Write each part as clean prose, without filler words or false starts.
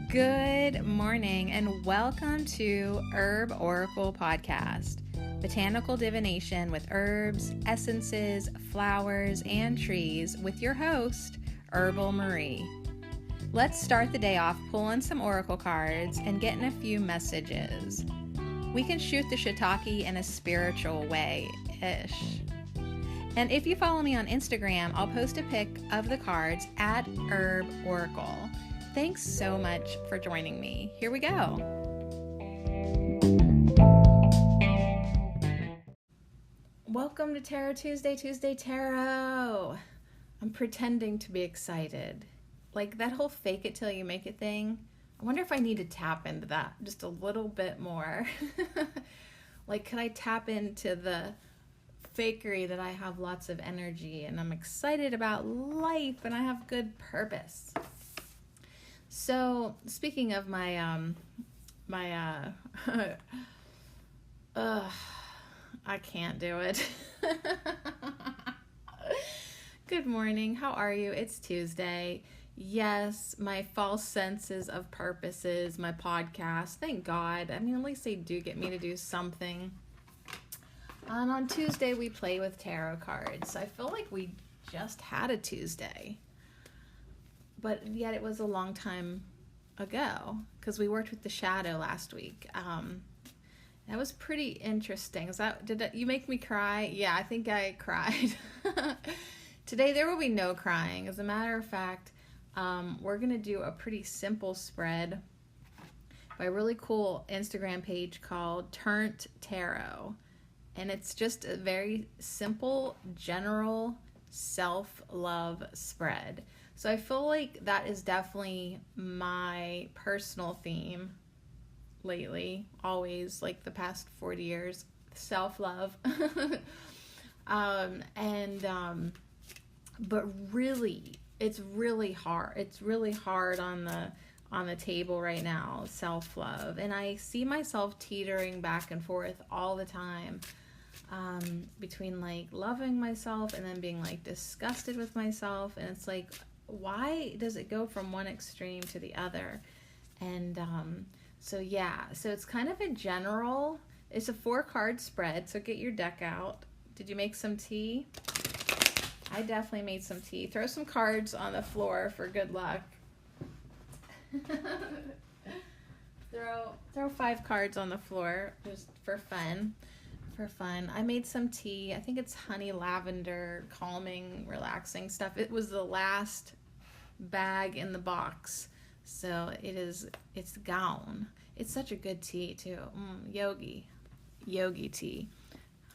Good morning and welcome to Herb Oracle Podcast, botanical divination with herbs, essences, flowers, and trees with your host, Herbal Marie. Let's start the day off pulling some oracle cards and getting a few messages. We can shoot the shiitake in a spiritual way-ish. And if you follow me on Instagram, I'll post a pic of the cards at Herb Oracle. Thanks so much for joining me. Here we go. Welcome to Tarot Tuesday Tarot. I'm pretending to be excited. Like that whole fake it till you make it thing. I wonder if I need to tap into that just a little bit more. Like, could I tap into the fakery that I have lots of energy and I'm excited about life and I have good purpose? So, speaking of I can't do it. Good morning. How are you? It's Tuesday. Yes, my false senses of purposes, my podcast. Thank God. I mean, at least they do get me to do something. And on Tuesday, we play with tarot cards. I feel like we just had a Tuesday. But yet it was a long time ago because we worked with the shadow last week. That was pretty interesting. Did you make me cry? Yeah, I think I cried. Today there will be no crying. As a matter of fact, we're going to do a pretty simple spread by a really cool Instagram page called Turnt Tarot. And it's just a very simple, general self-love spread. So I feel like that is definitely my personal theme lately, always, like the past 40 years, self-love. But really, it's really hard. It's really hard on the table right now, self-love. And I see myself teetering back and forth all the time. Between like loving myself and then being like disgusted with myself, and it's like, why does it go from one extreme to the other? And so it's kind of a general, it's a 4-card spread, so get your deck out. Did you make some tea? I definitely made some tea. Throw some cards on the floor for good luck. Throw 5 cards on the floor just for fun. I made some tea. I think it's honey lavender, calming, relaxing stuff. It was the last bag in the box. So it's gone. It's such a good tea too. Yogi tea.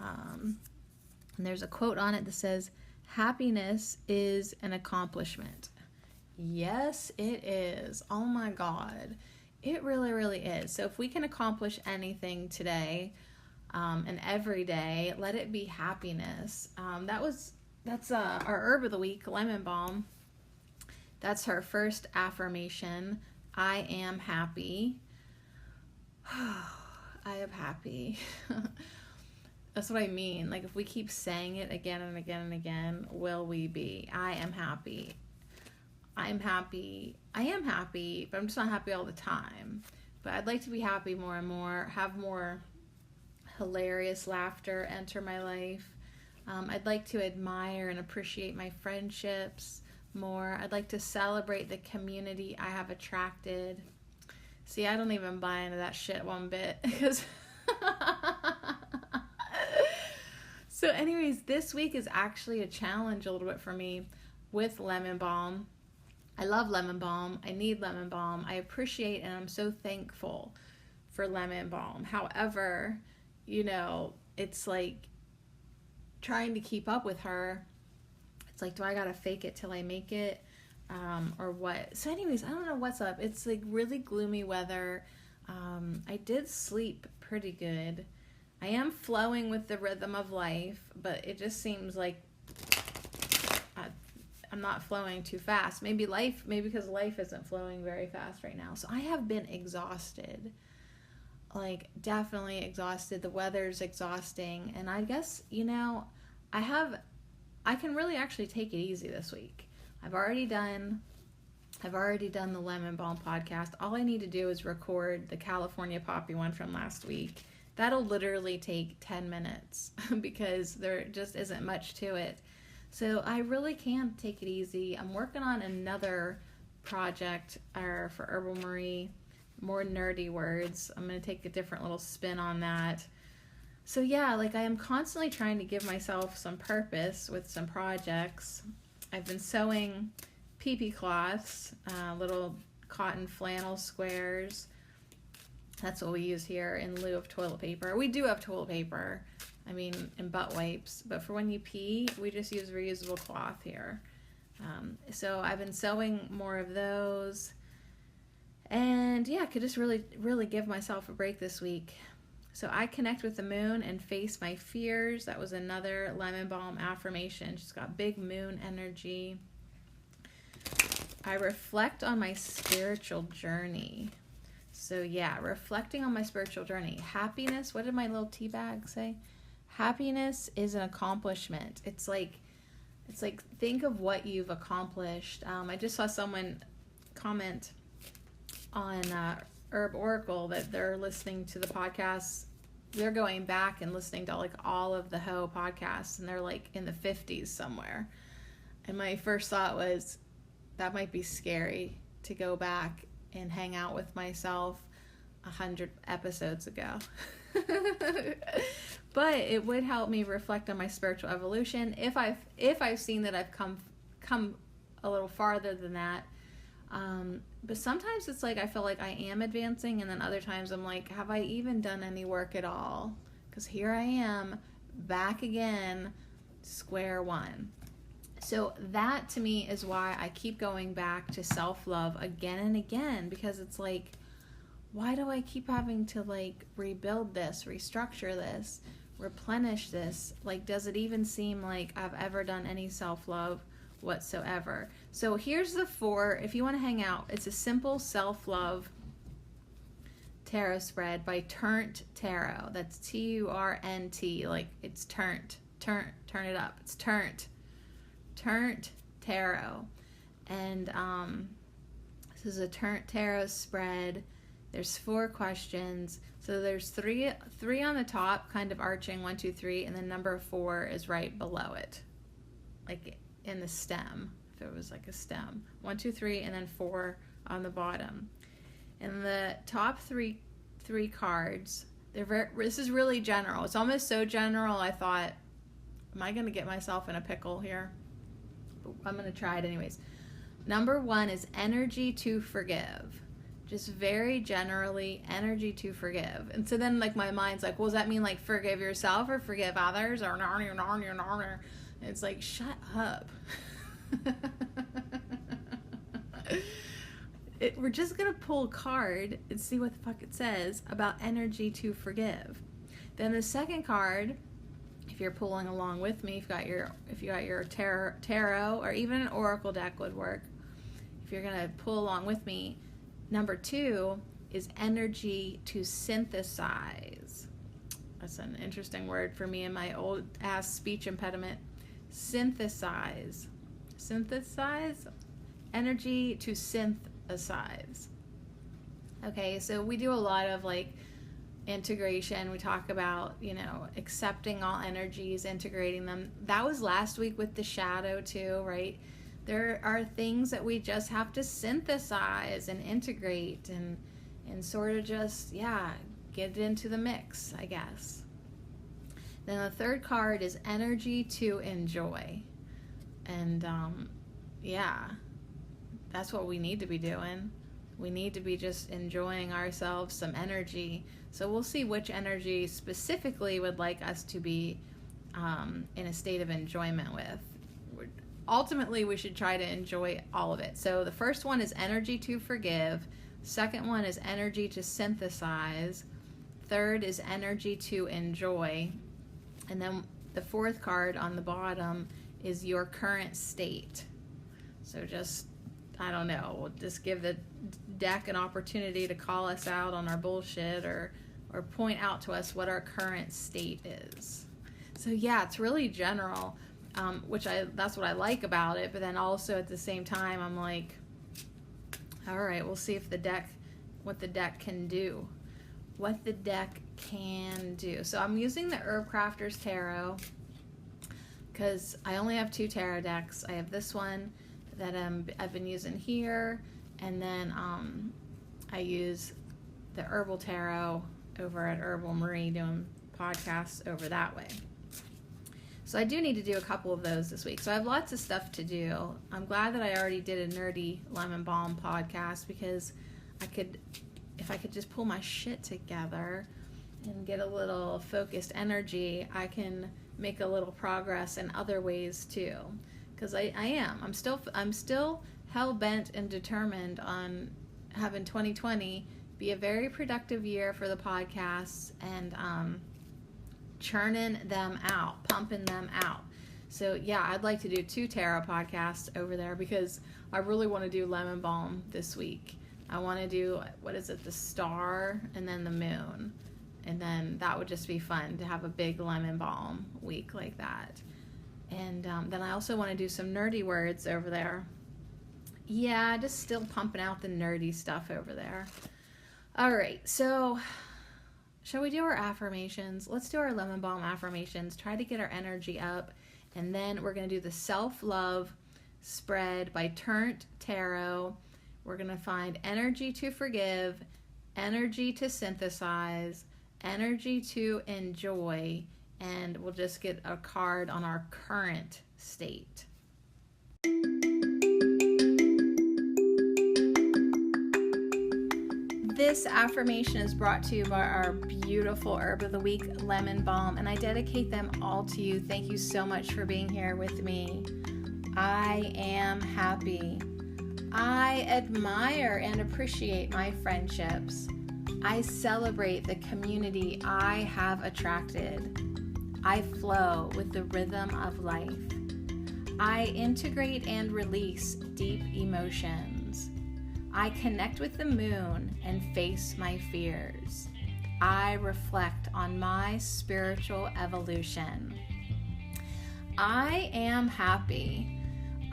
And there's a quote on it that says, "Happiness is an accomplishment." Yes, it is. Oh my God. It really, really is. So if we can accomplish anything today, and every day, let it be happiness. That's our herb of the week, lemon balm. That's her first affirmation. I am happy. I am happy. That's what I mean. Like if we keep saying it again and again and again, will we be? I am happy. I am happy. I am happy, but I'm just not happy all the time. But I'd like to be happy more and more, have more hilarious laughter enter my life. I'd like to admire and appreciate my friendships more. I'd like to celebrate the community I have attracted. See, I don't even buy into that shit one bit. So anyways, this week is actually a challenge a little bit for me with lemon balm. I love lemon balm. I need lemon balm. I appreciate and I'm so thankful for lemon balm. However, it's like trying to keep up with her. It's like, do I gotta fake it till I make it? Or what? So anyways, I don't know what's up. It's like really gloomy weather. I did sleep pretty good. I am flowing with the rhythm of life, but it just seems like I'm not flowing too fast. Maybe because life isn't flowing very fast right now. So I have been exhausted. Like definitely exhausted. The weather's exhausting, and I guess I can really actually take it easy this week. I've already done I've already done the lemon balm podcast. All I need to do is record the California poppy one from last week. That'll literally take 10 minutes because there just isn't much to it. So I really can take it easy. I'm working on another project for Herbal Marie, more nerdy words. I'm going to take a different little spin on that. So yeah, like I am constantly trying to give myself some purpose with some projects. I've been sewing pee-pee cloths, little cotton flannel squares. That's what we use here in lieu of toilet paper. We do have toilet paper, and butt wipes, but for when you pee, we just use reusable cloth here. So I've been sewing more of those, and yeah, I could just really, really give myself a break this week. So I connect with the moon and face my fears. That was another lemon balm affirmation. She's got big moon energy. I reflect on my spiritual journey. So yeah, reflecting on my spiritual journey. Happiness, what did my little tea bag say? Happiness is an accomplishment. It's like think of what you've accomplished. I just saw someone comment on Herb Oracle that they're listening to the podcasts. They're going back and listening to like all of the Ho podcasts, and they're like in the 50s somewhere. And my first thought was, that might be scary to go back and hang out with myself 100 episodes ago. But it would help me reflect on my spiritual evolution if I've seen that I've come a little farther than that. But sometimes it's like I feel like I am advancing, and then other times I'm like, have I even done any work at all? Because here I am back again, square one. So that to me is why I keep going back to self-love again and again, because it's like, why do I keep having to like rebuild this, restructure this, replenish this? Like, does it even seem like I've ever done any self-love whatsoever? So here's the 4. If you want to hang out, it's a simple self-love tarot spread by Turnt Tarot. That's Turnt, like it's turn it up. It's Turnt Tarot. And this is a Turnt Tarot spread. There's 4 questions. So there's three on the top, kind of arching, 1, 2, 3, and then number 4 is right below it, like in the stem, if it was like a stem. 1, 2, 3, and then 4 on the bottom. And the top three cards, this is really general. It's almost so general I thought, am I going to get myself in a pickle here? I'm going to try it anyways. Number 1 is energy to forgive. Just very generally, energy to forgive. And so then like my mind's like, well, does that mean like forgive yourself or forgive others? Or and it's like, shut up. We're just going to pull a card and see what the fuck it says about energy to forgive. Then the second card, if you're pulling along with me, if you got your tarot or even an oracle deck would work. If you're going to pull along with me, number 2 is energy to synthesize. That's an interesting word for me and my old ass speech impediment. Synthesize. Synthesize? Energy to synthesize. Okay, so we do a lot of like integration. We talk about, accepting all energies, integrating them. That was last week with the shadow too, right? There are things that we just have to synthesize and integrate and sort of just, get it into the mix, I guess. Then the third card is energy to enjoy. And that's what we need to be doing. We need to be just enjoying ourselves some energy. So we'll see which energy specifically would like us to be in a state of enjoyment with. Ultimately, we should try to enjoy all of it. So the first one is energy to forgive. Second one is energy to synthesize. Third is energy to enjoy. And then the fourth card on the bottom is your current state. So just, I don't know, we'll just give the deck an opportunity to call us out on our bullshit or point out to us what our current state is. So yeah, it's really general. That's what I like about it, but then also at the same time I'm like, All right, we'll see if what the deck can do. What the deck can do. So I'm using the Herb Crafters Tarot because I only have 2 tarot decks. I have this one that I've been using here, and then I use the Herbal Tarot over at Herbal Marie, doing podcasts over that way. So I do need to do a couple of those this week. So I have lots of stuff to do. I'm glad that I already did a nerdy lemon balm podcast, because if I could just pull my shit together and get a little focused energy, I can make a little progress in other ways too. Because I'm still hell-bent and determined on having 2020 be a very productive year for the podcasts, and churning them out, pumping them out. So yeah, I'd like to do 2 tarot podcasts over there, because I really want to do lemon balm this week. I want to do, the star and then the moon, and then that would just be fun to have a big lemon balm week like that. And then I also want to do some nerdy words over there. Yeah, just still pumping out the nerdy stuff over there. All right, so shall we do our affirmations? Let's do our lemon balm affirmations. Try to get our energy up. And then we're going to do the self-love spread by Turnt Tarot. We're going to find energy to forgive, energy to synthesize, energy to enjoy, and we'll just get a card on our current state. This affirmation is brought to you by our beautiful Herb of the Week, Lemon Balm, and I dedicate them all to you. Thank you so much for being here with me. I am happy. I admire and appreciate my friendships. I celebrate the community I have attracted. I flow with the rhythm of life. I integrate and release deep emotions. I connect with the moon and face my fears. I reflect on my spiritual evolution. I am happy.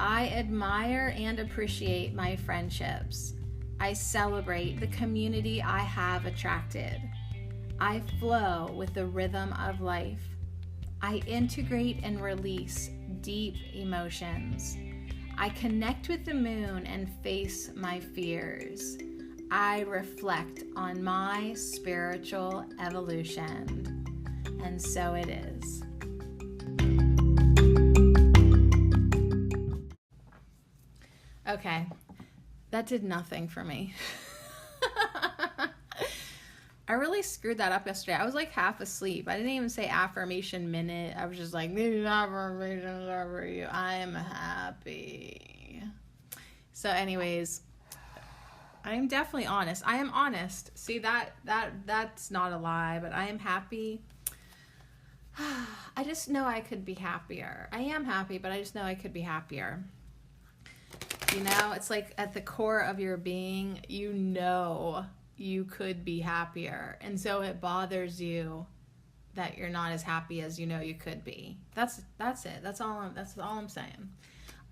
I admire and appreciate my friendships. I celebrate the community I have attracted. I flow with the rhythm of life. I integrate and release deep emotions. I connect with the moon and face my fears. I reflect on my spiritual evolution. And so it is. Okay, that did nothing for me. I really screwed that up yesterday. I was like half asleep. I didn't even say affirmation minute. I was just like, these affirmations are for you. I'm happy. So anyways, I'm definitely honest. I am honest. See, that's not a lie, but I am happy. I just know I could be happier. I am happy, but I just know I could be happier. You know, it's like at the core of your being, you know you could be happier, and so it bothers you that you're not as happy as you know you could be. That's it. That's all I'm saying.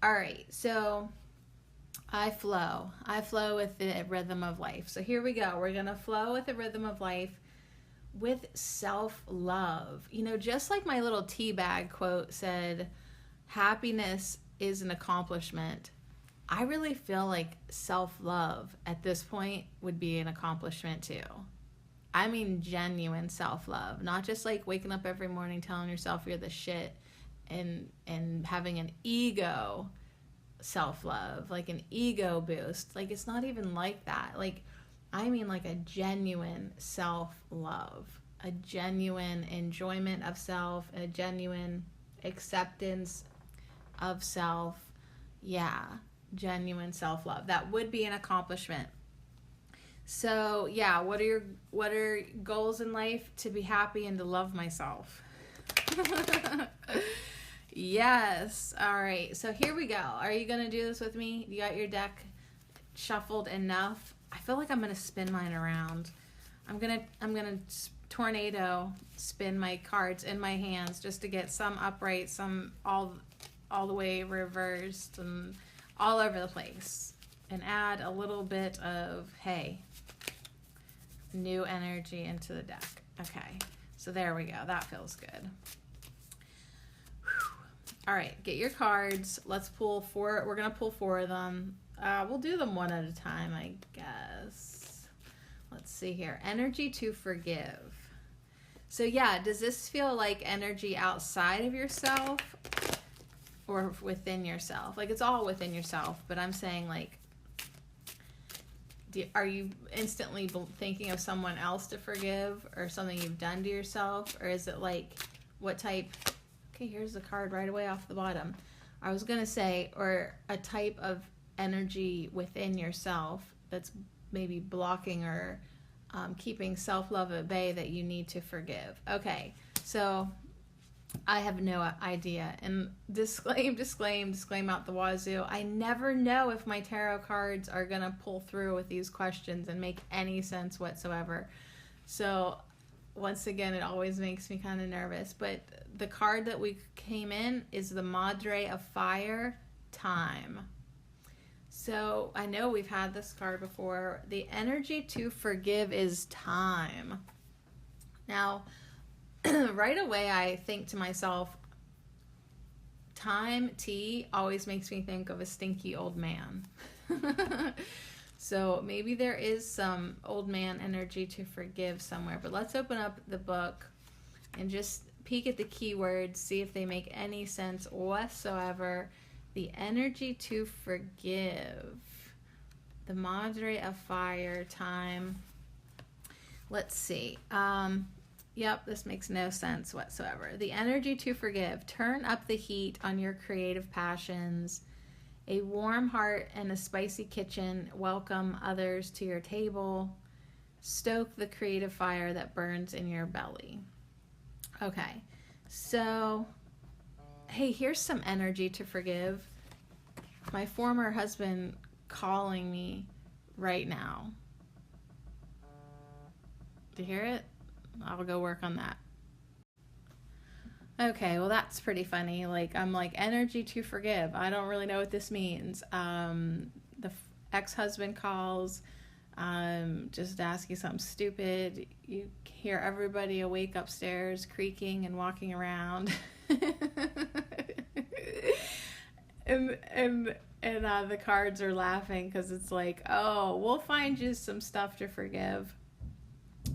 All right, so I flow with the rhythm of life. So here we go. We're gonna flow with the rhythm of life with self-love. You know, just like my little tea bag quote said, happiness is an accomplishment. I really feel like self-love at this point would be an accomplishment too. I mean genuine self-love, not just like waking up every morning telling yourself you're the shit and having an ego self-love, like an ego boost. Like, it's not even like that. Like, I mean like a genuine self-love, a genuine enjoyment of self, a genuine acceptance of self. Yeah. Genuine self-love. That would be an accomplishment. So yeah, what are goals in life? To be happy and to love myself. Yes. All right, so here we go. Are you gonna do this with me? You got your deck shuffled enough? I feel like I'm gonna spin mine around. I'm gonna tornado spin my cards in my hands just to get some upright, some all the way reversed, and all over the place. and add a little bit of, hey, new energy into the deck. Okay, so there we go. That feels good. Whew. All right, get your cards. Let's pull 4. We're going to pull 4 of them. We'll do them one at a time, I guess. Let's see here. Energy to forgive. So yeah, does this feel like energy outside of yourself or within yourself? Like, it's all within yourself, but I'm saying, like, are you instantly thinking of someone else to forgive or something you've done to yourself? Or is it like, what type? Okay, here's the card right away off the bottom. I was going to say, or a type of energy within yourself that's maybe blocking or keeping self-love at bay that you need to forgive. Okay, so I have no idea. And disclaim out the wazoo. I never know if my tarot cards are going to pull through with these questions and make any sense whatsoever. So once again, it always makes me kind of nervous. But the card that we came in is the Madre of Fire, Time. So I know we've had this card before. The energy to forgive is time. Now, right away, I think to myself, time, tea, always makes me think of a stinky old man. So maybe there is some old man energy to forgive somewhere. But let's open up the book and just peek at the keywords, see if they make any sense whatsoever. The energy to forgive. The Madre of Fire, time. Let's see. Yep, this makes no sense whatsoever. The energy to forgive. Turn up the heat on your creative passions. A warm heart and a spicy kitchen. Welcome others to your table. Stoke the creative fire that burns in your belly. Okay, so, hey, here's some energy to forgive. My former husband calling me right now. Do you hear it? I'll go work on that. Okay, well, that's pretty funny. Like, I'm like, energy to forgive. I don't really know what this means. The ex-husband calls, just asking something stupid. You hear everybody awake upstairs, creaking and walking around. and the cards are laughing because it's like, oh, we'll find you some stuff to forgive.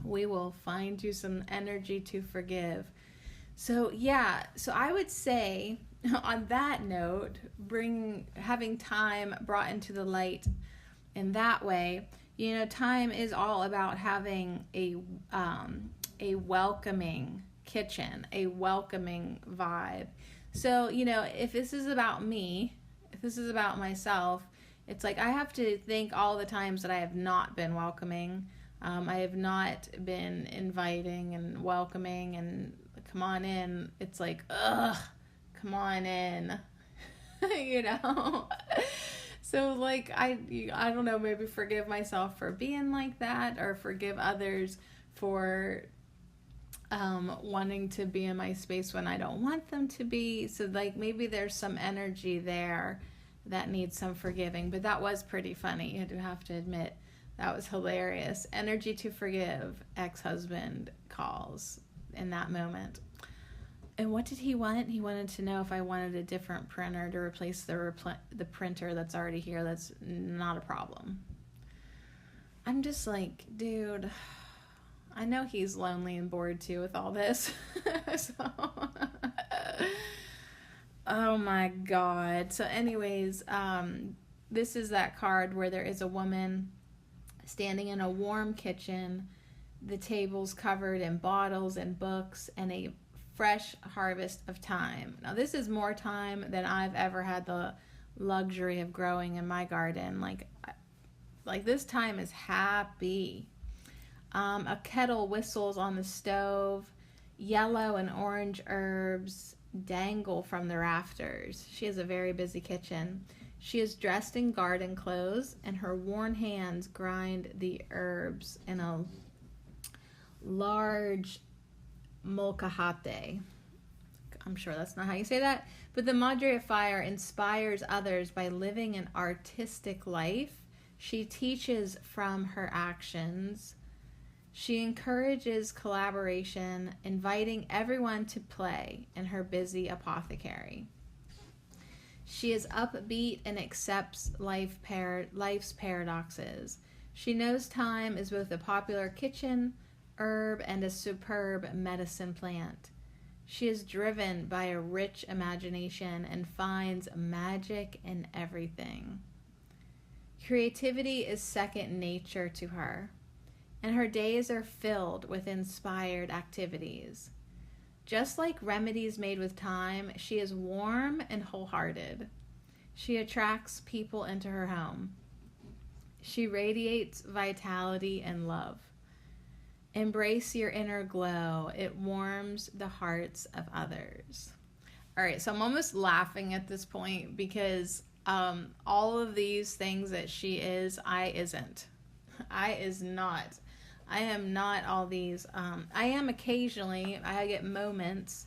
We will find you some energy to forgive. So yeah, so I would say on that note, having time brought into the light in that way. You know, time is all about having a welcoming kitchen, a welcoming vibe. So, you know, if this is about me, if this is about myself, it's like I have to think all the times that I have not been welcoming. I have not been inviting and welcoming and come on in. It's like, ugh, come on in, you know? So like, I don't know, maybe forgive myself for being like that, or forgive others for wanting to be in my space when I don't want them to be. So like, maybe there's some energy there that needs some forgiving. But that was pretty funny. I do have to admit, that was hilarious. Energy to forgive, ex-husband calls in that moment. And what did he want? He wanted to know if I wanted a different printer to replace the printer that's already here. That's not a problem. I'm just like, dude, I know he's lonely and bored too with all this. So, oh my God. So anyways, this is that card where there is a woman standing in a warm kitchen, the tables covered in bottles and books, and a fresh harvest of time. Now, this is more time than I've ever had the luxury of growing in my garden. Like this time is happy. A kettle whistles on the stove. Yellow and orange herbs dangle from the rafters. She has a very busy kitchen. She is dressed in garden clothes, and her worn hands grind the herbs in a large molcajete. I'm sure that's not how you say that. But the Madre of Fire inspires others by living an artistic life. She teaches from her actions. She encourages collaboration, inviting everyone to play in her busy apothecary. She is upbeat and accepts life's paradoxes. She knows time is both a popular kitchen herb and a superb medicine plant. She is driven by a rich imagination and finds magic in everything. Creativity is second nature to her, and her days are filled with inspired activities. Just like remedies made with time, she is warm and wholehearted. She attracts people into her home. She radiates vitality and love. Embrace your inner glow. It warms the hearts of others. All right, so I'm almost laughing at this point because all of these things that she is, I isn't. I is not. I am not all these. I am occasionally. I get moments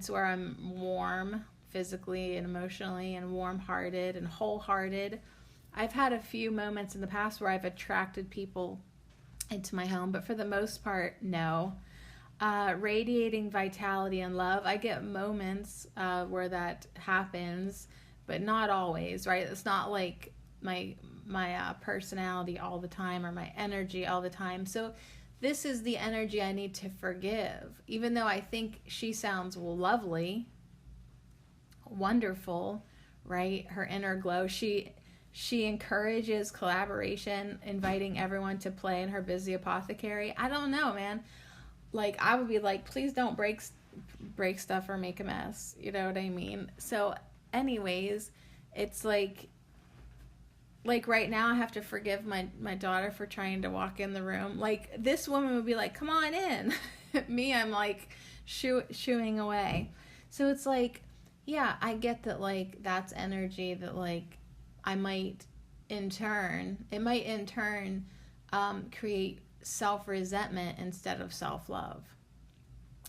where I'm warm physically and emotionally and warm-hearted and wholehearted. I've had a few moments in the past where I've attracted people into my home, but for the most part, no. Radiating vitality and love. I get moments where that happens, but not always, right? It's not like my personality all the time or my energy all the time. So this is the energy I need to forgive. Even though I think she sounds lovely, wonderful, right? Her inner glow. She encourages collaboration, inviting everyone to play in her busy apothecary. I don't know, man. Like, I would be like, please don't break stuff or make a mess. You know what I mean? So anyways, it's like right now I have to forgive my daughter for trying to walk in the room. Like, this woman would be like, come on in. Me, I'm like shooing away. So it's like, yeah, I get that, like, that's energy that, like, it might in turn create self-resentment instead of self-love.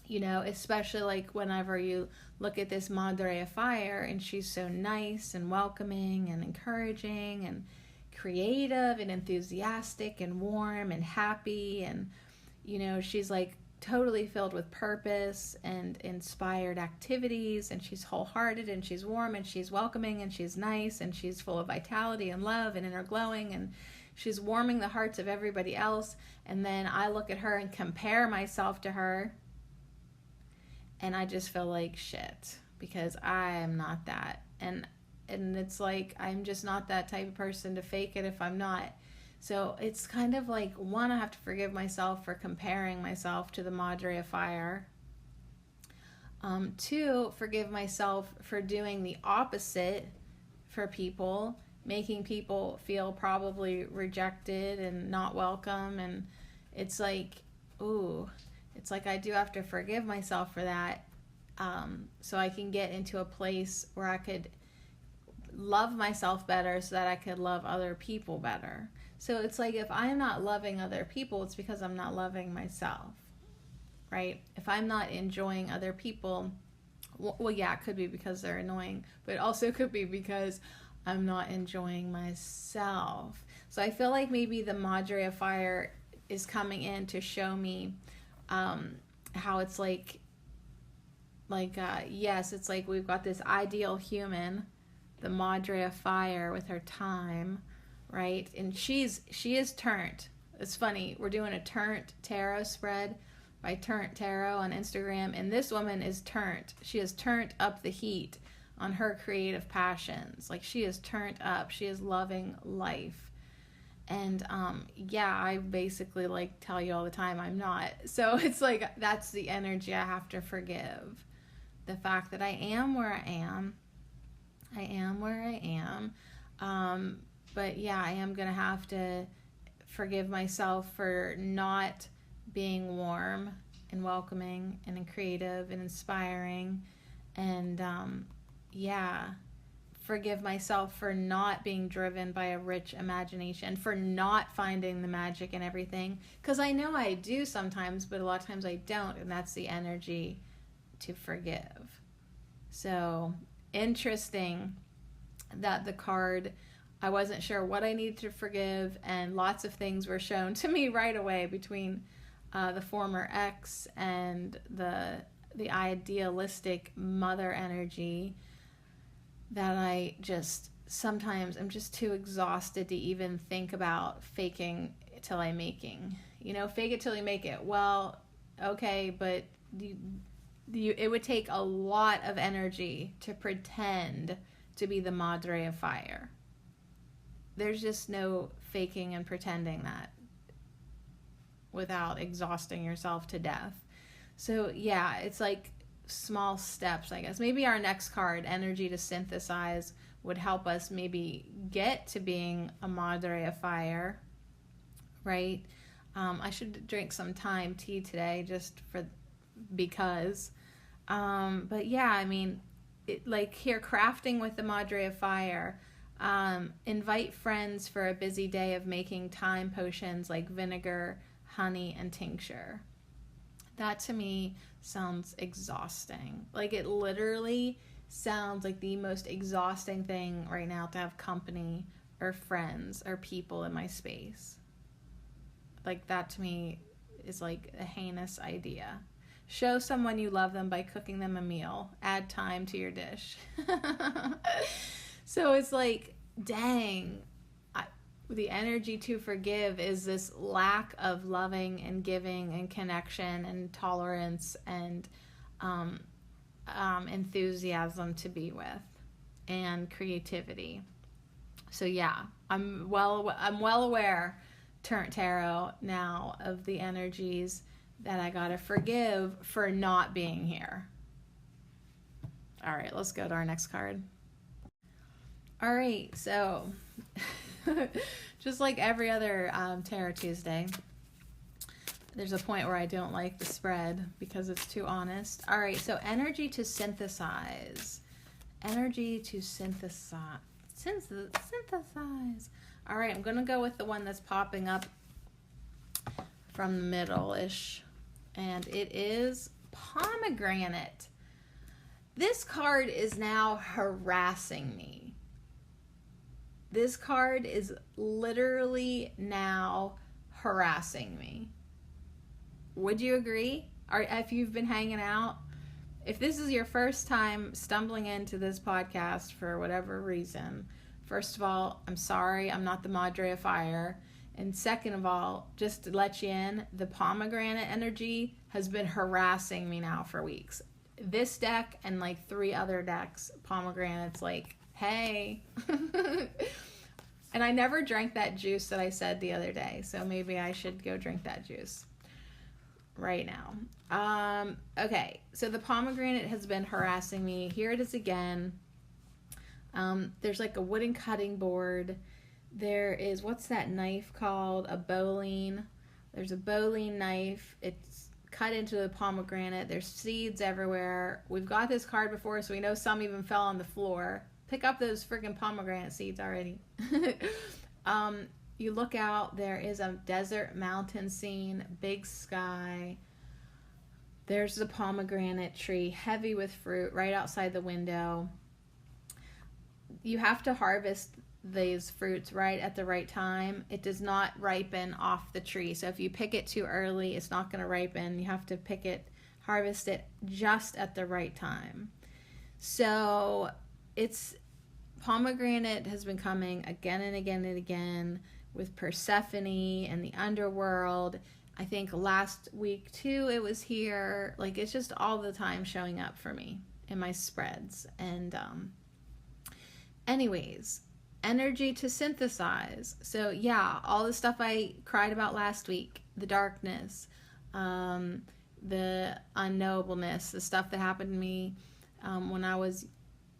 You know, especially like whenever you look at this Madre of Fire and she's so nice and welcoming and encouraging and creative and enthusiastic and warm and happy, and, you know, she's like totally filled with purpose and inspired activities, and she's wholehearted and she's warm and she's welcoming and she's nice and she's full of vitality and love and inner glowing, and she's warming the hearts of everybody else. And then I look at her and compare myself to her, and I just feel like shit because I am not that. And it's like, I'm just not that type of person to fake it if I'm not. So it's kind of like, one, I have to forgive myself for comparing myself to the Madre of Fire. Two, forgive myself for doing the opposite for people, making people feel probably rejected and not welcome. And it's like, ooh, it's like I do have to forgive myself for that, so I can get into a place where I could love myself better so that I could love other people better. So it's like, if I'm not loving other people, it's because I'm not loving myself, right? If I'm not enjoying other people, well, yeah, it could be because they're annoying, but it also could be because I'm not enjoying myself. So I feel like maybe the Madre of Fire is coming in to show me how it's like yes, it's like we've got this ideal human, the Madre of Fire with her time, right? And she is Turnt. It's funny, we're doing a Turnt Tarot spread by Turnt Tarot on Instagram, and this woman is Turnt. She has turned up the heat on her creative passions. Like, she is turned up. She is loving life. And yeah, I basically like tell you all the time I'm not. So it's like, that's the energy I have to forgive. The fact that I am where I am. I am where I am. But yeah, I am going to have to forgive myself for not being warm and welcoming and creative and inspiring. And yeah, forgive myself for not being driven by a rich imagination, for not finding the magic in everything. Because I know I do sometimes, but a lot of times I don't. And that's the energy to forgive. So interesting that the card, I wasn't sure what I needed to forgive, and lots of things were shown to me right away between the former ex and the idealistic mother energy, that I just sometimes I'm just too exhausted to even think about faking till I'm making. Fake it till you make it. Well, okay, but it would take a lot of energy to pretend to be the Madre of Fire. There's just no faking and pretending that without exhausting yourself to death. So yeah, it's like small steps, I guess. Maybe our next card, Energy to Synthesize, would help us maybe get to being a Madre of Fire, right? I should drink some thyme tea today just because. But yeah, I mean, like here, crafting with the Madre of Fire. Invite friends for a busy day of making thyme potions like vinegar, honey, and tincture. That to me sounds exhausting. Like, it literally sounds like the most exhausting thing right now to have company or friends or people in my space. Like, that to me is like a heinous idea. Show someone you love them by cooking them a meal. Add thyme to your dish. So it's like, dang, the energy to forgive is this lack of loving and giving and connection and tolerance and enthusiasm to be with, and creativity. So yeah, I'm well aware, Turnt Tarot, now of the energies that I gotta forgive for not being here. All right, let's go to our next card. All right, so just like every other Tarot Tuesday, there's a point where I don't like the spread because it's too honest. All right, so Energy to Synthesize. Energy to synthesize. Synthesize. All right, I'm going to go with the one that's popping up from the middle-ish, and it is Pomegranate. This card is now harassing me. This card is literally now harassing me. Would you agree? Or if you've been hanging out, if this is your first time stumbling into this podcast for whatever reason, first of all, I'm sorry, I'm not the Madre of Fire. And second of all, just to let you in, the pomegranate energy has been harassing me now for weeks. This deck and like 3 other decks, pomegranate's like, hey. And I never drank that juice that I said the other day, so maybe I should go drink that juice right now. Okay, so the pomegranate has been harassing me. Here it is again. There's like a wooden cutting board. There is, what's that knife called? A bowline. There's a bowline knife. It's cut into the pomegranate. There's seeds everywhere. We've got this card before, so we know some even fell on the floor. Pick up those freaking pomegranate seeds already. You look out, there is a desert mountain scene, big sky. There's the pomegranate tree, heavy with fruit, right outside the window. You have to harvest these fruits right at the right time. It does not ripen off the tree. So if you pick it too early, it's not going to ripen. You have to harvest it just at the right time. So pomegranate has been coming again and again and again with Persephone and the underworld. I think last week too it was here. Like, it's just all the time showing up for me in my spreads. And anyways, Energy to Synthesize. So yeah, all the stuff I cried about last week, the darkness, the unknowableness, the stuff that happened to me when I was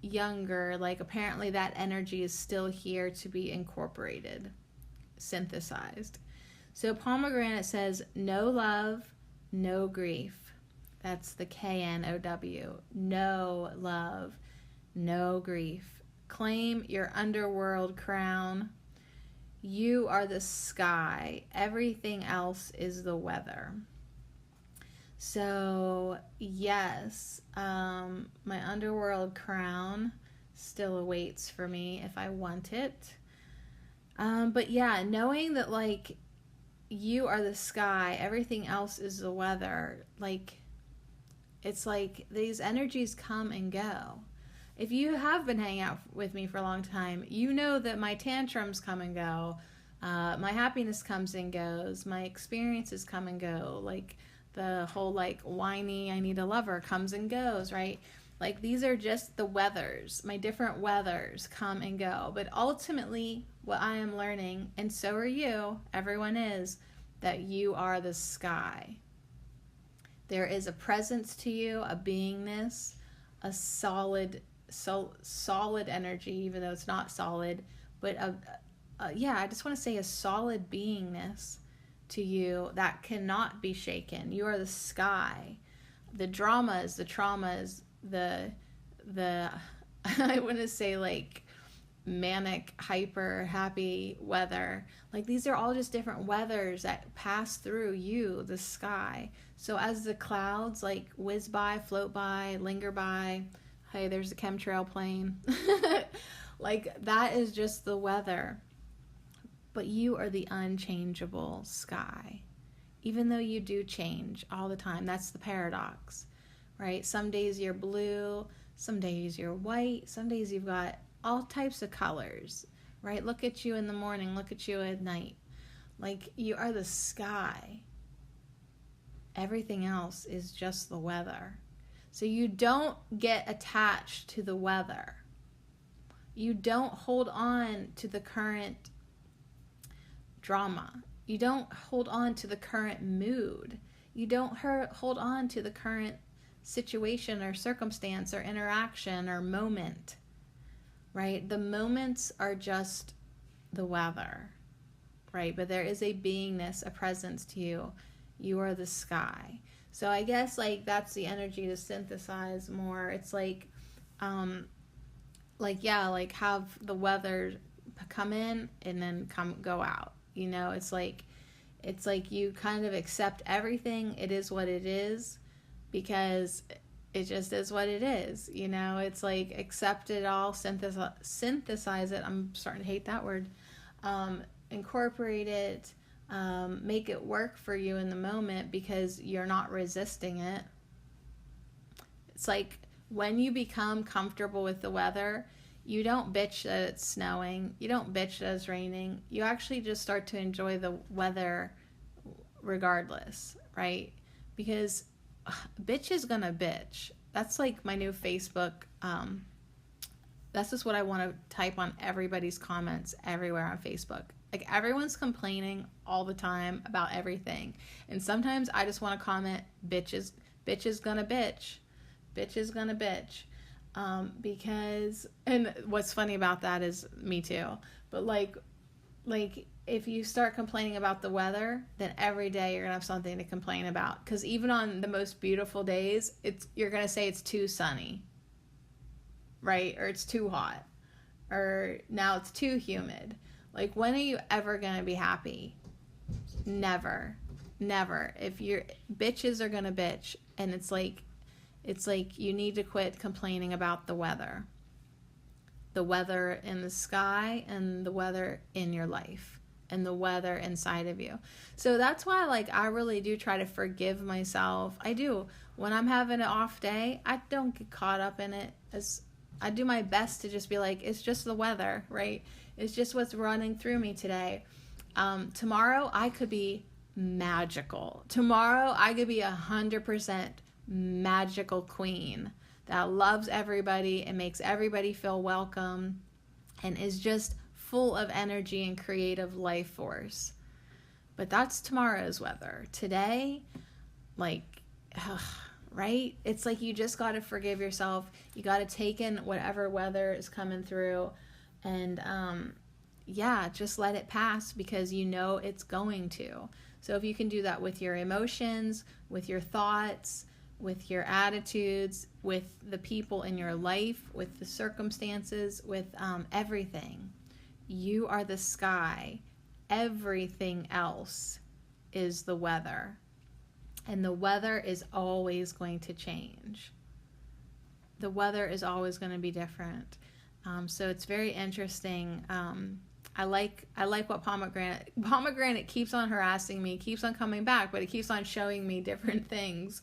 younger, like apparently that energy is still here to be incorporated, synthesized. So pomegranate says no love, no grief. That's the KNOW. No love, no grief. Claim your underworld crown. You are the sky. Everything else is the weather. So, yes, my underworld crown still awaits for me if I want it. But yeah, knowing that, like, you are the sky, everything else is the weather, like, it's like these energies come and go. If you have been hanging out with me for a long time, you know that my tantrums come and go. My happiness comes and goes. My experiences come and go. Like the whole like whiny, I need a lover comes and goes, right? Like these are just the weathers. My different weathers come and go. But ultimately, what I am learning, and so are you, everyone is, that you are the sky. There is a presence to you, a beingness, a solid energy, even though it's not solid, but I just want to say a solid beingness to you that cannot be shaken. You are the sky. The dramas, the traumas, the I want to say like manic, hyper, happy weather. Like these are all just different weathers that pass through you, the sky. So as the clouds like whiz by, float by, linger by, hey, there's a chemtrail plane. Like that is just the weather. But you are the unchangeable sky. Even though you do change all the time. That's the paradox, right? Some days you're blue, some days you're white, some days you've got all types of colors, right? Look at you in the morning, look at you at night. Like you are the sky. Everything else is just the weather. So you don't get attached to the weather. You don't hold on to the current drama. You don't hold on to the current mood. You don't hold on to the current situation or circumstance or interaction or moment, right? The moments are just the weather, right? But there is a beingness, a presence to you. You are the sky. So I guess like that's the energy to synthesize more. It's like have the weather come in and then go out. You know, it's like you kind of accept everything. It is what it is because it just is what it is. You know, it's like accept it all, synthesize it. I'm starting to hate that word. Incorporate it, make it work for you in the moment because you're not resisting it. It's like when you become comfortable with the weather, you don't bitch that it's snowing. You don't bitch that it's raining. You actually just start to enjoy the weather regardless, right? Because bitch is gonna bitch. That's like my new Facebook. That's just what I want to type on everybody's comments everywhere on Facebook. Like everyone's complaining all the time about everything. And sometimes I just want to comment, bitch is gonna bitch. Bitch is gonna bitch. Because, and what's funny about that is me too, but like if you start complaining about the weather, then every day you're gonna have something to complain about. Because even on the most beautiful days, you're gonna say it's too sunny, right? Or it's too hot, or now it's too humid. Like, when are you ever gonna be happy? Never. If your bitches are gonna bitch, and it's like you need to quit complaining about the weather in the sky and the weather in your life and the weather inside of you. So that's why like I really do try to forgive myself. I do. When I'm having an off day, I don't get caught up in it. As I do my best to just be like, it's just the weather, right? It's just what's running through me today. Tomorrow I could be magical. Tomorrow I could be 100% magical queen that loves everybody and makes everybody feel welcome and is just full of energy and creative life force. But that's tomorrow's weather. Today, like, right? It's like you just got to forgive yourself. You got to take in whatever weather is coming through and just let it pass because you know it's going to. So if you can do that with your emotions, with your thoughts, with your attitudes, with the people in your life, with the circumstances, with everything. You are the sky. Everything else is the weather. And the weather is always going to change. The weather is always going to be different. So it's very interesting. I like what pomegranate keeps on harassing me, keeps on coming back, but it keeps on showing me different things.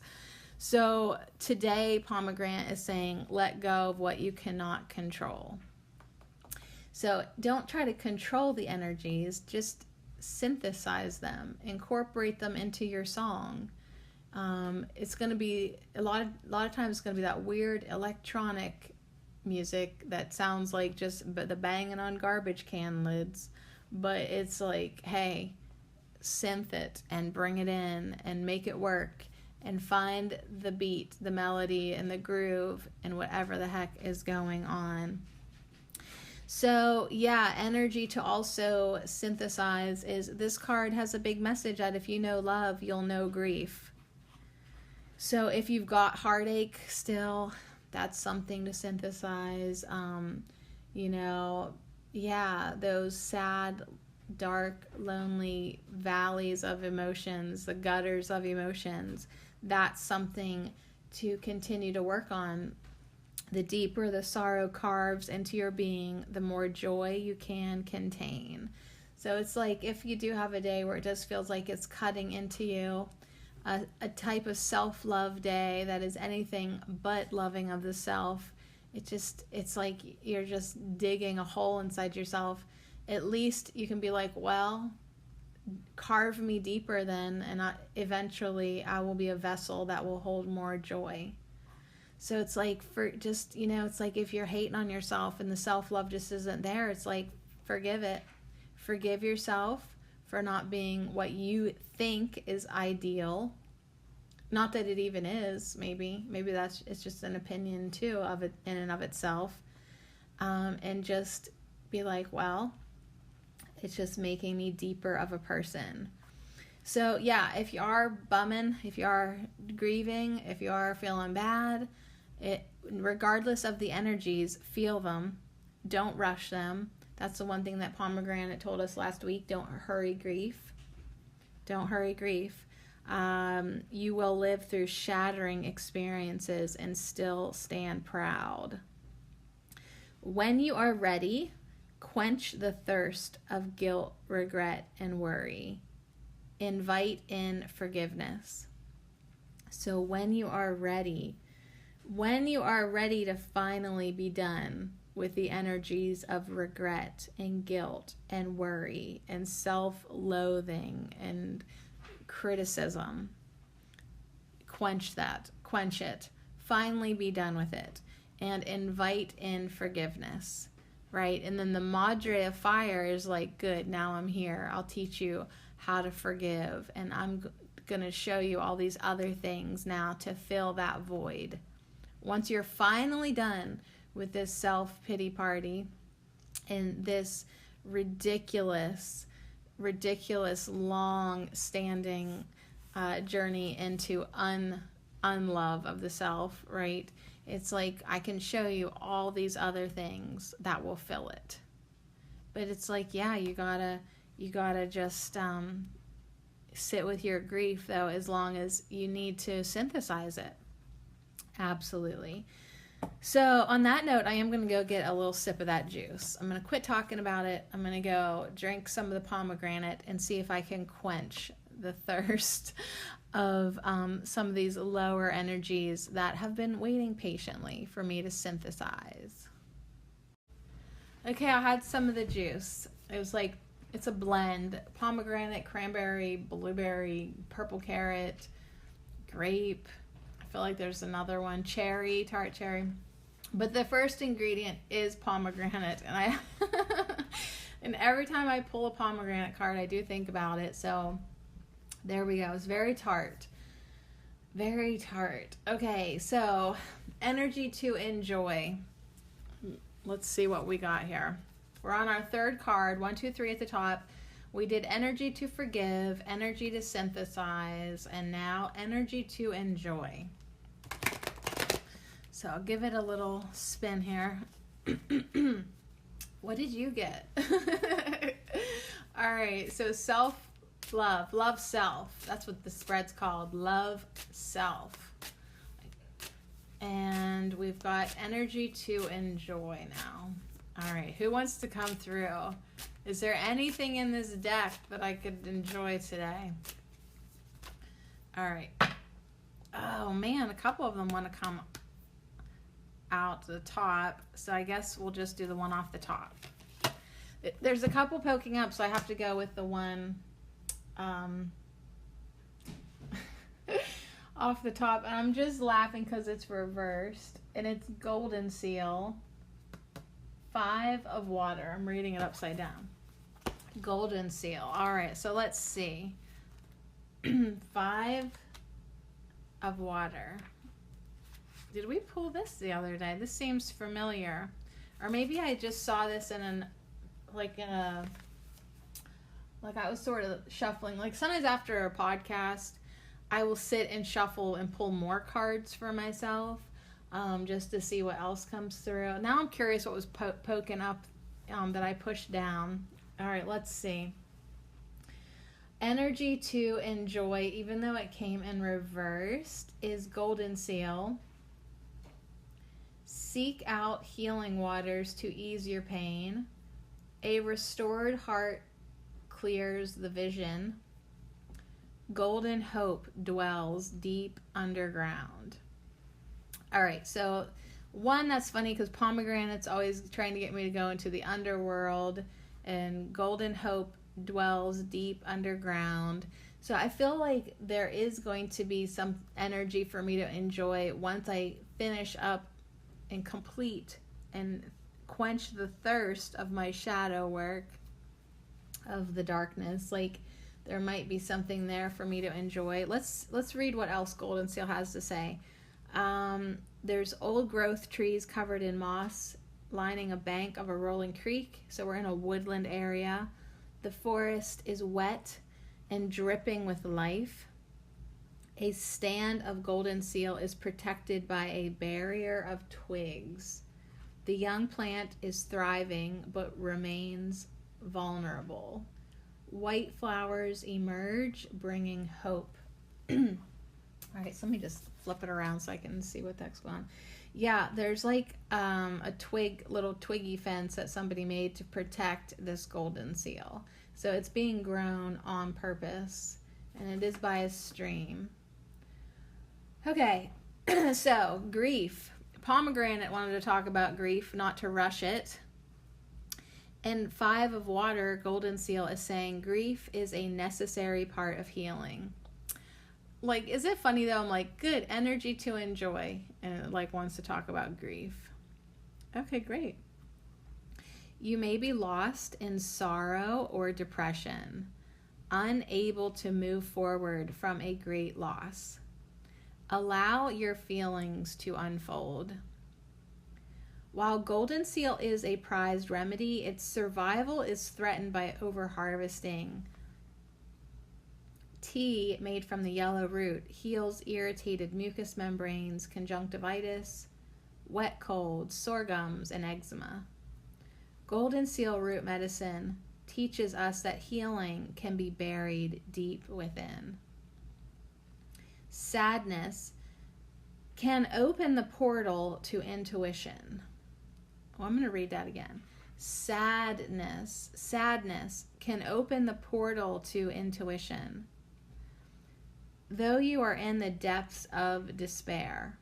So today, pomegranate is saying, let go of what you cannot control. So don't try to control the energies, just synthesize them, incorporate them into your song. It's going to be a lot of times it's going to be that weird electronic music that sounds like just the banging on garbage can lids, but it's like, hey, synth it and bring it in and make it work and find the beat, the melody, and the groove and whatever the heck is going on. So yeah, energy to also synthesize is, this card has a big message that if you know love, you'll know grief. So if you've got heartache still, that's something to synthesize. Those sad, dark, lonely valleys of emotions, the gutters of emotions, that's something to continue to work on. The deeper the sorrow carves into your being, the more joy you can contain. So it's like if you do have a day where it just feels like it's cutting into you, a type of self-love day that is anything but loving of the self, it's like you're just digging a hole inside yourself. At least you can be like, well, carve me deeper then, and eventually I will be a vessel that will hold more joy. So it's like, it's like if you're hating on yourself and the self-love just isn't there, it's like, forgive it. Forgive yourself for not being what you think is ideal. Not that it even is, maybe it's just an opinion too of it in and of itself. And just be like, well, it's just making me deeper of a person. So yeah, if you are bumming, if you are grieving, if you are feeling bad, regardless of the energies, feel them. Don't rush them. That's the one thing that pomegranate told us last week. Don't hurry grief. Don't hurry grief. You will live through shattering experiences and still stand proud. When you are ready, quench the thirst of guilt, regret, and worry. Invite in forgiveness. So when you are ready to finally be done with the energies of regret and guilt and worry and self-loathing and criticism, quench it, finally be done with it, and invite in forgiveness, right? And then the Madre of Fire is like, good, now I'm here. I'll teach you how to forgive, and I'm going to show you all these other things now to fill that void. Once you're finally done with this self-pity party and this ridiculous long-standing journey into unlove of the self, right? It's like, I can show you all these other things that will fill it. But it's like, yeah, you gotta just sit with your grief, though, as long as you need to synthesize it. Absolutely. So on that note, I am going to go get a little sip of that juice. I'm going to quit talking about it. I'm going to go drink some of the pomegranate and see if I can quench the thirst of some of these lower energies that have been waiting patiently for me to synthesize. Okay, I had some of the juice. It was like, it's a blend: pomegranate, cranberry, blueberry, purple carrot, grape. I feel like there's another one, cherry, tart cherry. But the first ingredient is pomegranate, and and every time I pull a pomegranate card, I do think about it. So there we go. It's very tart. Very tart. Okay, so energy to enjoy. Let's see what we got here. We're on our third card, 1, 2, 3 at the top. We did energy to forgive, energy to synthesize, and now energy to enjoy. So I'll give it a little spin here. What did you get? All right, so Love self. That's what the spread's called. Love self. And we've got energy to enjoy now. All right, who wants to come through? Is there anything in this deck that I could enjoy today? All right. Oh man, a couple of them want to come out the top, so I guess we'll just do the one off the top. There's a couple poking up, so I have to go with the one off the top. And I'm just laughing because it's reversed, and it's golden seal. 5 of water. I'm reading it upside down. Golden seal. All right, so let's see. 5 of water. Did we pull this the other day? This seems familiar. Or maybe I just saw this in I was sort of shuffling. Like sometimes after a podcast, I will sit and shuffle and pull more cards for myself, just to see what else comes through. Now I'm curious what was poking up that I pushed down. All right, let's see. Energy to enjoy, even though it came in reversed, is golden seal. Seek out healing waters to ease your pain. A restored heart clears the vision. Golden hope dwells deep underground. All right, so one, that's funny because pomegranate's always trying to get me to go into the underworld, and golden hope dwells deep underground. So I feel like there is going to be some energy for me to enjoy once I finish up and complete and quench the thirst of my shadow work of the darkness. Like there might be something there for me to enjoy. Let's read what else Golden Seal has to say. There's old growth trees covered in moss lining a bank of a rolling creek. So we're in a woodland area. The forest is wet and dripping with life. A stand of golden seal is protected by a barrier of twigs. The young plant is thriving but remains vulnerable. White flowers emerge, bringing hope. All right, so let me just flip it around so I can see what that's going on. Yeah, there's like a little twiggy fence that somebody made to protect this golden seal. So it's being grown on purpose, and it is by a stream. Okay, so grief. Pomegranate wanted to talk about grief, not to rush it. And 5 of water, golden seal, is saying grief is a necessary part of healing. Like, is it funny though? I'm like, good, energy to enjoy, and it like wants to talk about grief. Okay, great. You may be lost in sorrow or depression, unable to move forward from a great loss. Allow your feelings to unfold. While golden seal is a prized remedy, its survival is threatened by overharvesting. Tea made from the yellow root heals irritated mucous membranes, conjunctivitis, wet colds, sore gums, and eczema. Golden seal root medicine teaches us that healing can be buried deep within. Sadness can open the portal to intuition. Well, I'm going to read that again. Sadness can open the portal to intuition. Though you are in the depths of despair,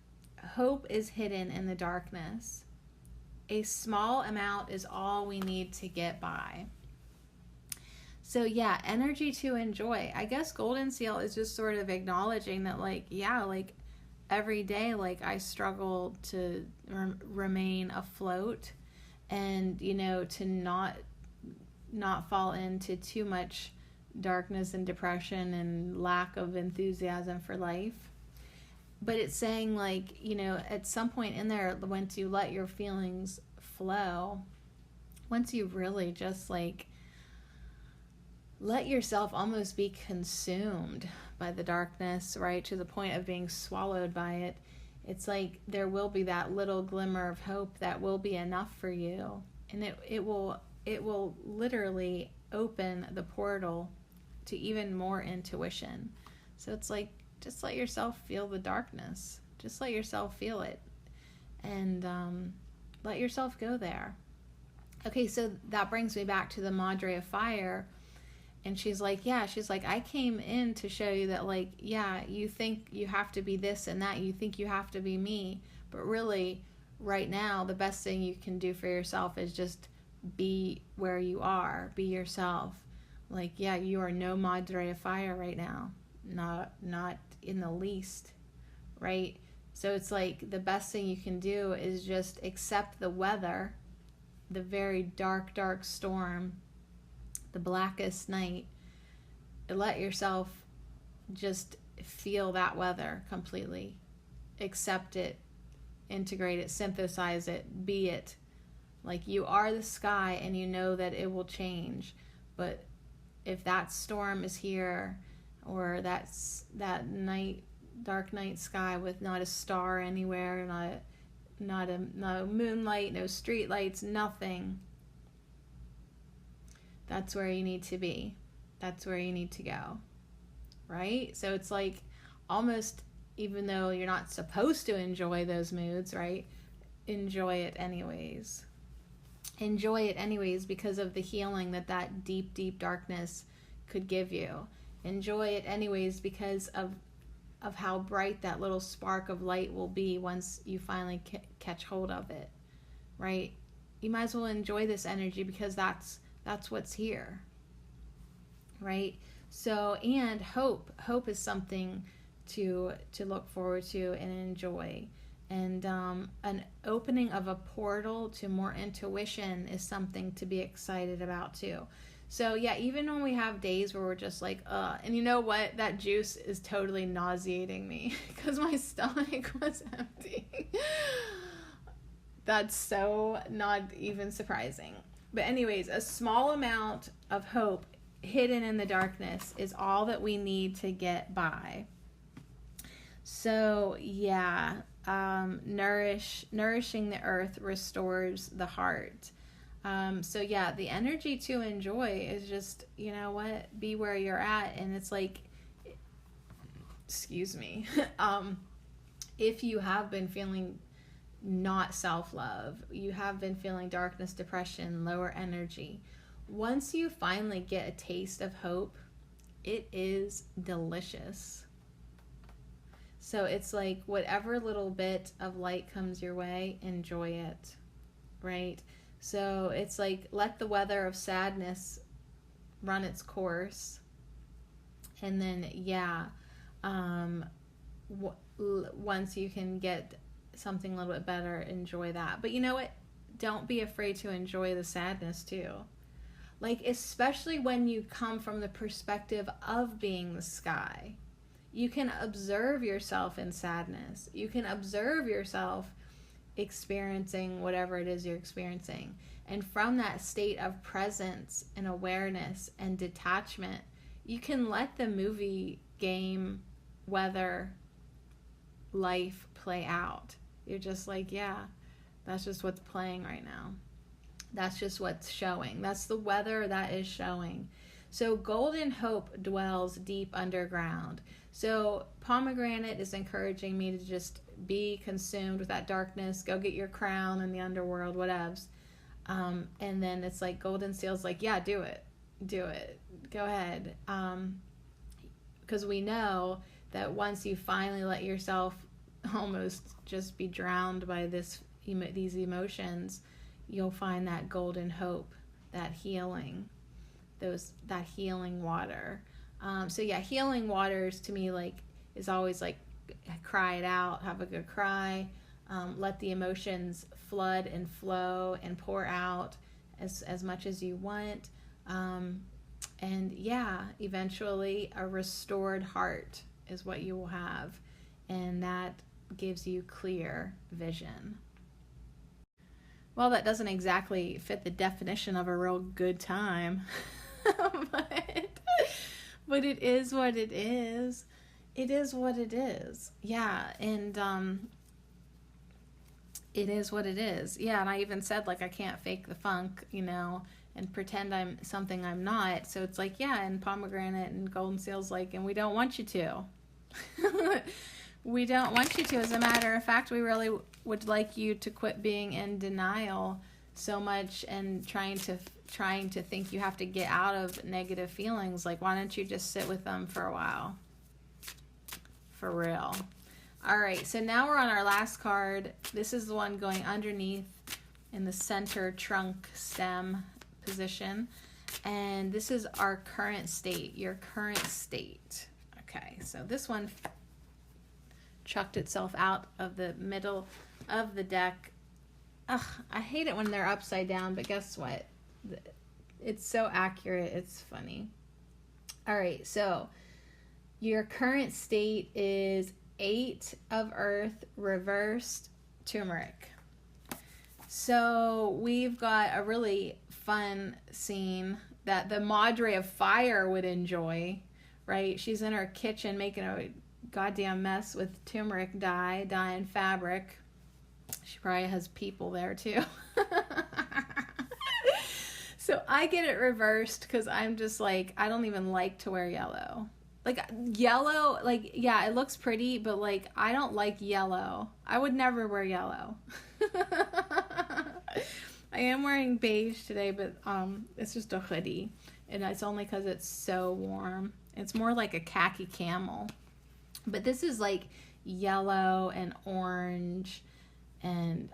hope is hidden in the darkness. A small amount is all we need to get by. So yeah, energy to enjoy. I guess golden seal is just sort of acknowledging that, like, yeah, like every day, like I struggle to remain afloat, and you know, to not fall into too much darkness and depression and lack of enthusiasm for life. But it's saying, like, you know, at some point in there, once you let your feelings flow, once you really just like let yourself almost be consumed by the darkness, right, to the point of being swallowed by it, it's like there will be that little glimmer of hope that will be enough for you, and it will literally open the portal to even more intuition. So it's like, just let yourself feel the darkness. Just let yourself feel it. And let yourself go there. Okay, so that brings me back to the Madre of Fire. And she's like, I came in to show you that, like, yeah, you think you have to be this and that. You think you have to be me. But really, right now, the best thing you can do for yourself is just be where you are. Be yourself. Like, yeah, you are no Madre of Fire right now. Not in the least, right? So it's like the best thing you can do is just accept the weather, the very dark, dark storm, the blackest night. Let yourself just feel that weather completely. Accept it, integrate it, synthesize it, be it. Like, you are the sky and you know that it will change. But if that storm is here, or that's that night, dark night sky with not a star anywhere, no moonlight, no street lights, nothing, that's where you need to be. That's where you need to go, right? So it's like, almost, even though you're not supposed to enjoy those moods, right? Enjoy it anyways. Enjoy it anyways, because of the healing that deep, deep darkness could give you. Enjoy it anyways because of how bright that little spark of light will be once you finally catch hold of it, right? You might as well enjoy this energy because that's what's here, right? So, and hope is something to look forward to and enjoy. And an opening of a portal to more intuition is something to be excited about too. So yeah, even when we have days where we're just like, and you know what? That juice is totally nauseating me because my stomach was empty. That's so not even surprising. But anyways, a small amount of hope hidden in the darkness is all that we need to get by. So yeah, nourishing the earth restores the heart. So yeah, the energy to enjoy is just, you know what, be where you're at. And it's like, excuse me, if you have been feeling not self-love, you have been feeling darkness, depression, lower energy, once you finally get a taste of hope, it is delicious. So it's like, whatever little bit of light comes your way, enjoy it, right? So it's like, let the weather of sadness run its course. And then, yeah, once you can get something a little bit better, enjoy that. But you know what? Don't be afraid to enjoy the sadness too. Like, especially when you come from the perspective of being the sky. You can observe yourself in sadness. You can observe yourself experiencing whatever it is you're experiencing. And from that state of presence and awareness and detachment, you can let the movie, game, weather, life play out. You're just like, yeah, that's just what's playing right now. That's just what's showing. That's the weather that is showing. So golden hope dwells deep underground. So pomegranate is encouraging me to just be consumed with that darkness. Go get your crown in the underworld, whatevs. And then it's like golden seal's like, yeah, do it. Go ahead. Because we know that once you finally let yourself almost just be drowned by these emotions, you'll find that golden hope, that healing, that healing water. So yeah, healing waters to me is always like, cry it out, have a good cry, let the emotions flood and flow and pour out as much as you want. And yeah, eventually a restored heart is what you will have, and that gives you clear vision. Well, that doesn't exactly fit the definition of a real good time, but it is what it is. It is what it is. Yeah, and it is what it is. Yeah, and I even said, I can't fake the funk, and pretend I'm something I'm not. So it's like, yeah, and pomegranate and golden seal's like, and we don't want you to. We don't want you to. As a matter of fact, we really would like you to quit being in denial so much and trying to think you have to get out of negative feelings. Like, why don't you just sit with them for a while? For real. All right, so now we're on our last card. This is the one going underneath in the center trunk stem position. And this is our current state, your current state. Okay, so this one chucked itself out of the middle of the deck. Ugh, I hate it when they're upside down, but guess what? It's so accurate, it's funny. All right, so your current state is 8 of Earth reversed turmeric. So we've got a really fun scene that the Madre of Fire would enjoy, right? She's in her kitchen making a goddamn mess with turmeric dye, dyeing fabric. She probably has people there too. So I get it reversed because I'm just like, I don't even like to wear yellow. Like, yellow, like, yeah, it looks pretty, but, like, I don't like yellow. I would never wear yellow. I am wearing beige today, but it's just a hoodie. And it's only because it's so warm. It's more like a khaki camel. But this is, like, yellow and orange. And,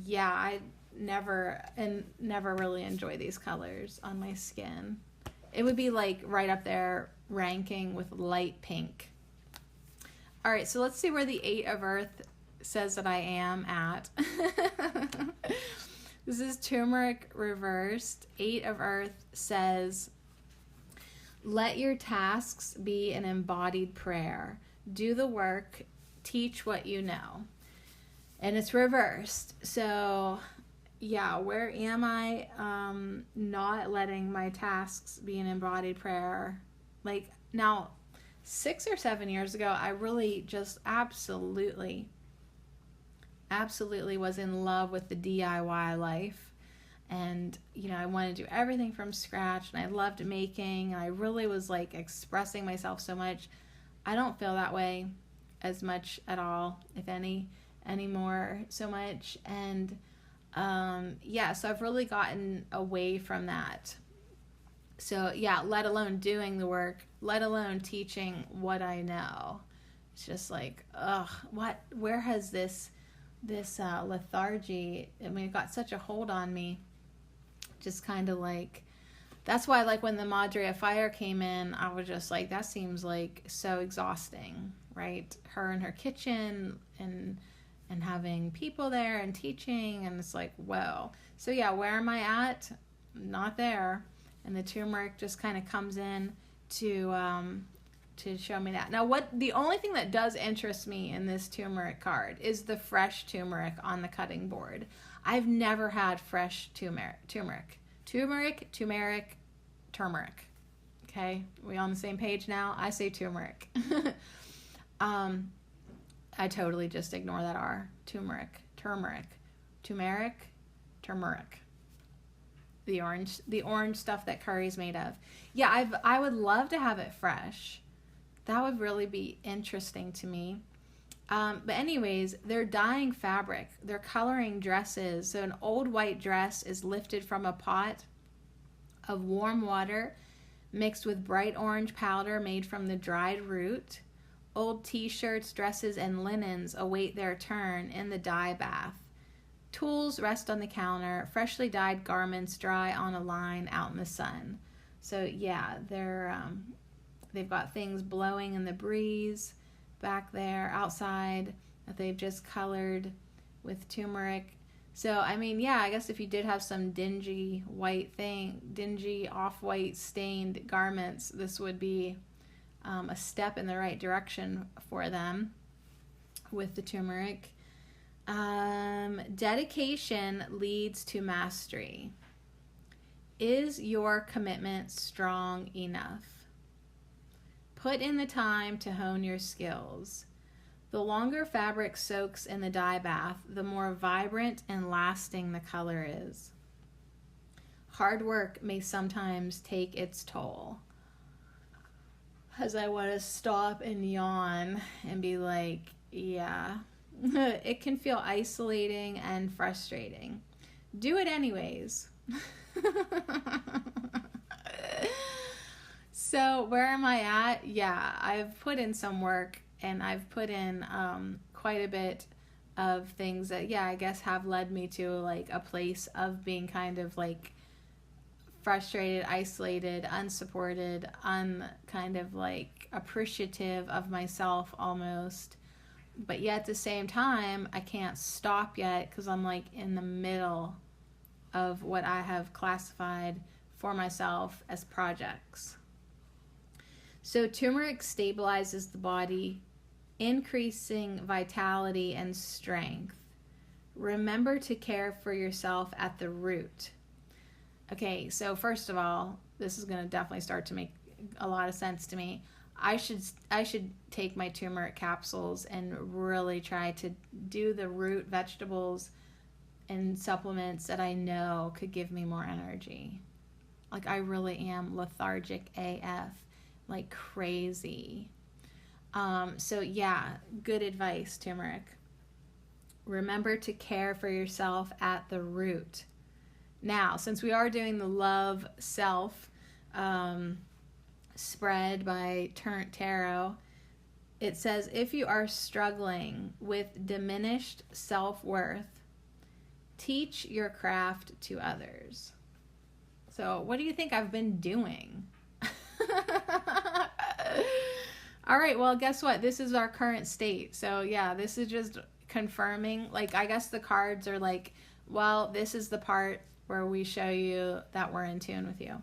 yeah, I never really enjoy these colors on my skin. It would be, like, right up there ranking with light pink. All right, so let's see where the 8 of Earth says that I am at. This is turmeric reversed. 8 of Earth says, let your tasks be an embodied prayer. Do the work, teach what you know. And it's reversed. So, yeah, where am I not letting my tasks be an embodied prayer? Like, now, 6 or 7 years ago, I really just absolutely was in love with the DIY life. And, you know, I wanted to do everything from scratch, and I loved making, and I really was, like, expressing myself so much. I don't feel that way as much at all, if any, anymore so much. And, yeah, so I've really gotten away from that. So, yeah, let alone doing the work, let alone teaching what I know. It's just like, ugh, where has this lethargy, I mean, it got such a hold on me. Just kind of like, that's why, like, when the Madre of Fire came in, I was just like, that seems like so exhausting, right? Her in her kitchen and having people there and teaching, and it's like, whoa. So, yeah, where am I at? Not there. And the turmeric just kind of comes in to show me that. Now, the only thing that does interest me in this turmeric card is the fresh turmeric on the cutting board. I've never had fresh turmeric. Okay, we on the same page now? I say turmeric. I totally just ignore that R. Turmeric. The orange stuff that curry's made of. Yeah, I would love to have it fresh. That would really be interesting to me. But anyways, they're dyeing fabric. They're coloring dresses. So an old white dress is lifted from a pot of warm water mixed with bright orange powder made from the dried root. Old t-shirts, dresses, and linens await their turn in the dye bath. Tools rest on the counter. Freshly dyed garments dry on a line out in the sun. So yeah, they've got things blowing in the breeze back there outside that they've just colored with turmeric. So, I mean, yeah, I guess if you did have some dingy off-white stained garments, this would be a step in the right direction for them with the turmeric. Dedication leads to mastery. Is your commitment strong enough? Put in the time to hone your skills. The longer fabric soaks in the dye bath, the more vibrant and lasting the color is. Hard work may sometimes take its toll. As I want to stop and yawn and be like, yeah, it can feel isolating and frustrating. Do it anyways. So where am I at? Yeah, I've put in some work, and I've put in quite a bit of things that, yeah, I guess have led me to like a place of being kind of like frustrated, isolated, unsupported, kind of like appreciative of myself almost. But yet at the same time, I can't stop yet because I'm like in the middle of what I have classified for myself as projects. So turmeric stabilizes the body, increasing vitality and strength. Remember to care for yourself at the root. Okay, so first of all, this is going to definitely start to make a lot of sense to me. I should take my turmeric capsules and really try to do the root vegetables and supplements that I know could give me more energy. Like, I really am lethargic AF, like crazy. So yeah, good advice, turmeric. Remember to care for yourself at the root. Now, since we are doing the Love Self spread by Turnt Tarot, it says, if you are struggling with diminished self-worth, teach your craft to others. So what do you think I've been doing? All right, well, guess what? This is our current state. So yeah, this is just confirming. Like, I guess the cards are like, well, this is the part where we show you that we're in tune with you.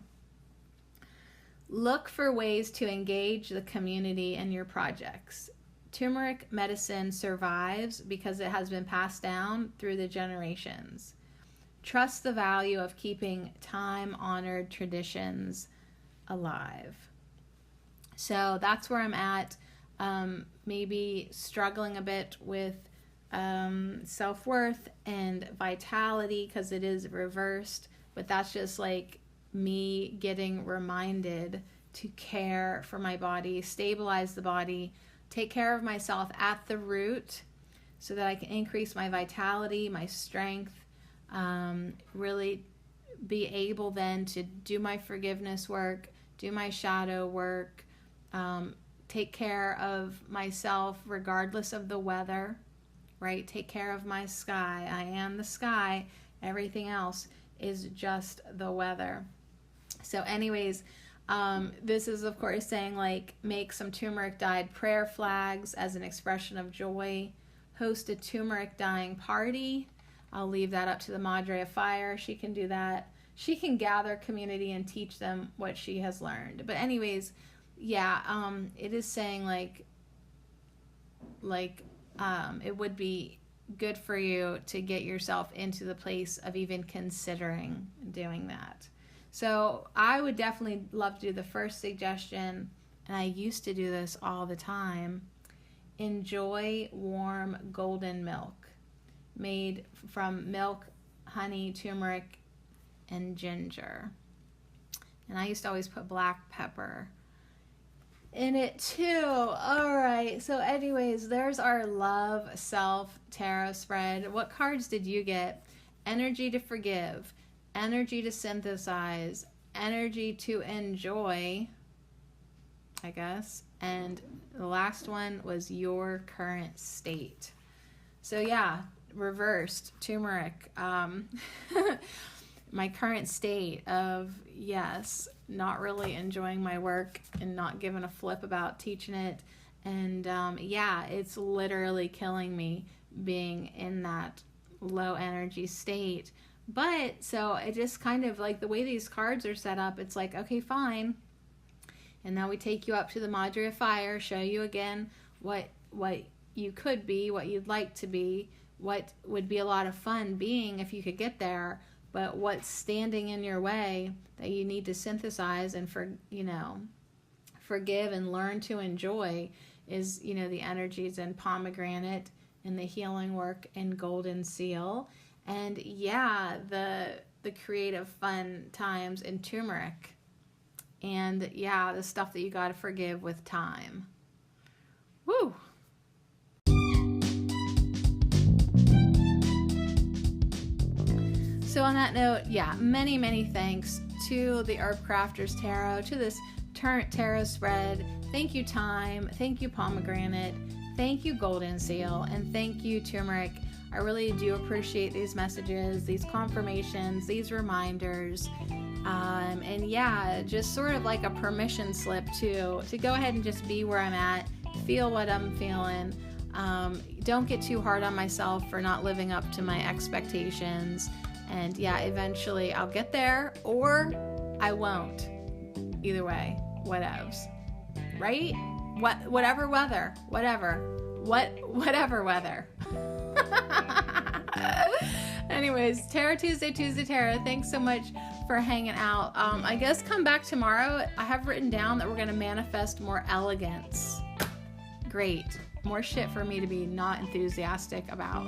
Look for ways to engage the community in your projects. Turmeric medicine survives because it has been passed down through the generations. Trust the value of keeping time-honored traditions alive. So that's where I'm at. Maybe struggling a bit with self-worth and vitality because it is reversed, but that's just like me getting reminded to care for my body, stabilize the body, take care of myself at the root so that I can increase my vitality, my strength, really be able then to do my forgiveness work, do my shadow work, take care of myself regardless of the weather, right? Take care of my sky. I am the sky. Everything else is just the weather. So anyways, this is of course saying like make some turmeric dyed prayer flags as an expression of joy, host a turmeric dyeing party. I'll leave that up to the Madre of Fire. She can do that. She can gather community and teach them what she has learned. But anyways, yeah, it is saying like it would be good for you to get yourself into the place of even considering doing that. So I would definitely love to do the first suggestion, and I used to do this all the time. Enjoy warm golden milk made from milk, honey, turmeric, and ginger. And I used to always put black pepper in it too. All right, so anyways, there's our Love Self Tarot spread. What cards did you get? Energy to forgive, energy to synthesize, energy to enjoy, I guess, and the last one was your current state. So yeah, reversed turmeric. My current state of, yes, not really enjoying my work and not giving a flip about teaching it. And yeah, it's literally killing me being in that low energy state. But so it just kind of like the way these cards are set up, it's like, okay, fine. And now we take you up to the Madre of Fire, show you again what you could be, what you'd like to be, what would be a lot of fun being if you could get there, but what's standing in your way that you need to synthesize and forgive and learn to enjoy is, the energies in pomegranate and the healing work in golden seal. And yeah, the the creative fun times in turmeric. And yeah, the stuff that you got to forgive with time. Woo! So on that note, yeah, many, many thanks to the Herb Crafters Tarot, to this Turnt Tarot spread. Thank you, Time. Thank you, Pomegranate. Thank you, Golden Seal. And thank you, Turmeric. I really do appreciate these messages, these confirmations, these reminders. And yeah, just sort of like a permission slip to go ahead and just be where I'm at, feel what I'm feeling. Don't get too hard on myself for not living up to my expectations. And yeah, eventually I'll get there, or I won't. Either way, whatevs. Right? Whatever weather. Anyways, Tarot Tuesday Tarot. Thanks so much for hanging out. I guess come back tomorrow. I have written down that we're going to manifest more elegance. Great. More shit for me to be not enthusiastic about.